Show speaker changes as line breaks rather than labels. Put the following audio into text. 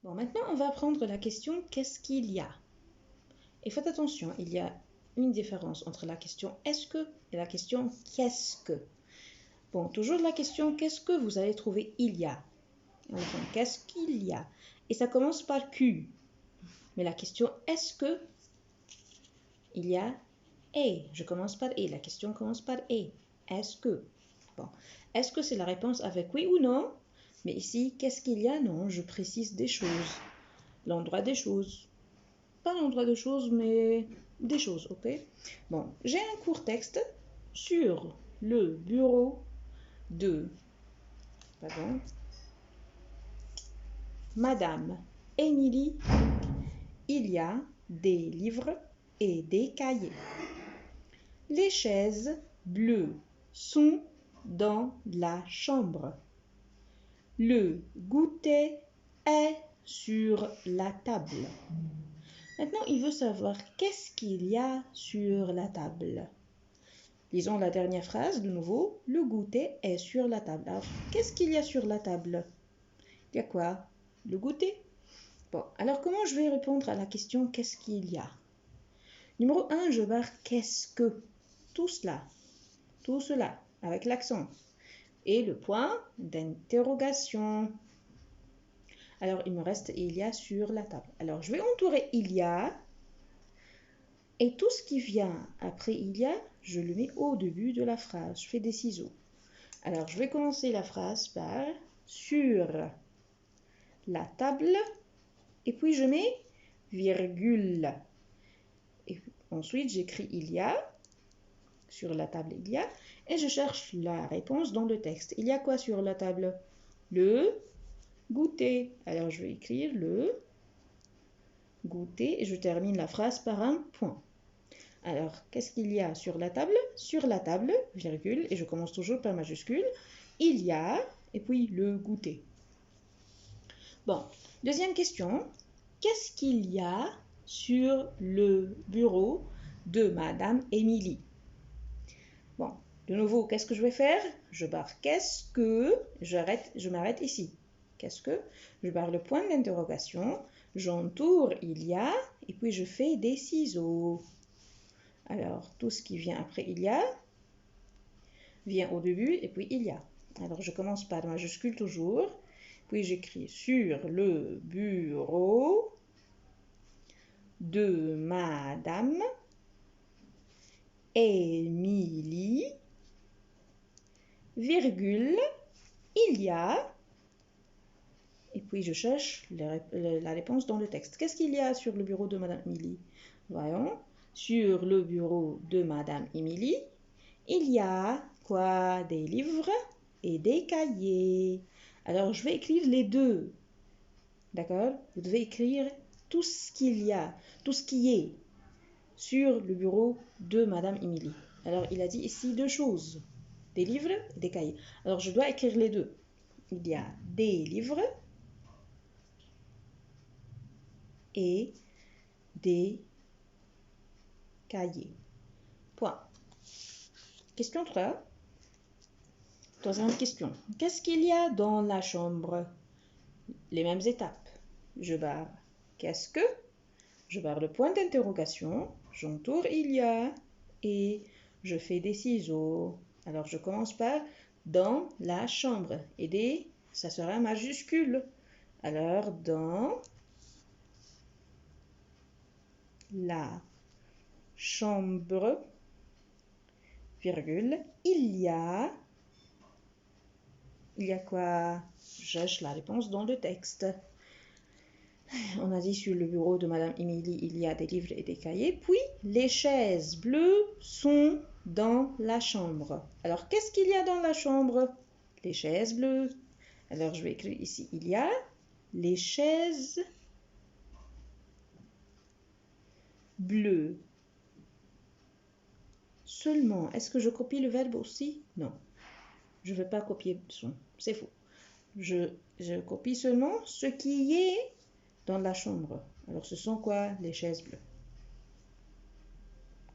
Bon, maintenant, on va prendre la question « Qu'est-ce qu'il y a ?» Et faites attention, il y a une différence entre la question « Est-ce que ?» et la question « Qu'est-ce que ?» Bon, toujours la question « Qu'est-ce que ?» vous allez trouver « Il y a ». Enfin, qu'est-ce qu'il y a? Et ça commence par Q. Mais la question « Est-ce que ?» il y a « Et ». Je commence par « Et ». La question commence par « Et ». Est-ce que? Bon, est-ce que c'est la réponse avec oui ou non? Mais ici, qu'est-ce qu'il y a? Non, je précise des choses. L'endroit des choses. Pas l'endroit des choses, mais des choses, ok? Bon, j'ai un court texte sur le bureau de Madame Émilie. Il y a des livres et des cahiers. Les chaises bleues sont dans la chambre. Le goûter est sur la table. Maintenant, il veut savoir qu'est-ce qu'il y a sur la table. Lisons la dernière phrase de nouveau. Le goûter est sur la table. Alors, qu'est-ce qu'il y a sur la table? Il y a quoi? Le goûter. Bon, alors comment je vais répondre à la question qu'est-ce qu'il y a? Numéro 1, je barre qu'est-ce que? Tout cela, avec l'accent. Et le point d'interrogation. Alors, il me reste il y a sur la table. Alors, je vais entourer il y a. Et tout ce qui vient après il y a, je le mets au début de la phrase. Je fais des ciseaux. Alors, je vais commencer la phrase par sur la table. Et puis, je mets virgule. Et ensuite, j'écris il y a. Sur la table, il y a. Et je cherche la réponse dans le texte. Il y a quoi sur la table? Le goûter. Alors, je vais écrire le goûter et je termine la phrase par un point. Alors, qu'est-ce qu'il y a sur la table? Sur la table, virgule, et je commence toujours par majuscule. Il y a, et puis le goûter. Bon, deuxième question. Qu'est-ce qu'il y a sur le bureau de Madame Émilie? Bon, de nouveau, qu'est-ce que je vais faire? Je barre qu'est-ce que, je m'arrête ici. Qu'est-ce que? Je barre le point d'interrogation, j'entoure il y a, et puis je fais des ciseaux. Alors, tout ce qui vient après il y a, vient au début, et puis il y a. Alors, je commence par majuscule toujours, puis j'écris sur le bureau de Madame Émilie, virgule, il y a, et puis je cherche la réponse dans le texte. Qu'est-ce qu'il y a sur le bureau de Madame Émilie? Voyons, sur le bureau de Madame Émilie, il y a quoi? Des livres et des cahiers. Alors, je vais écrire les deux. D'accord? Vous devez écrire tout ce qu'il y a, tout ce qui est sur le bureau de Madame Émilie. Alors, il a dit ici deux choses. Des livres et des cahiers. Alors, je dois écrire les deux. Il y a des livres et des cahiers. Point. Question 3. Troisième question. Qu'est-ce qu'il y a dans la chambre? Les mêmes étapes. Je barre qu'est-ce que? Je barre le point d'interrogation. J'entoure il y a et je fais des ciseaux. Alors, je commence par dans la chambre. Et des, ça sera majuscule. Alors, dans la chambre, virgule, il y a quoi? Je cherche la réponse dans le texte. On a dit sur le bureau de Madame Émilie, il y a des livres et des cahiers. Puis, les chaises bleues sont dans la chambre. Alors, qu'est-ce qu'il y a dans la chambre? Les chaises bleues. Alors, je vais écrire ici, il y a les chaises bleues. Seulement, est-ce que je copie le verbe aussi? Non. Je ne vais pas copier son. C'est faux. Je copie seulement ce qui est dans la chambre. Alors, ce sont quoi? Les chaises bleues.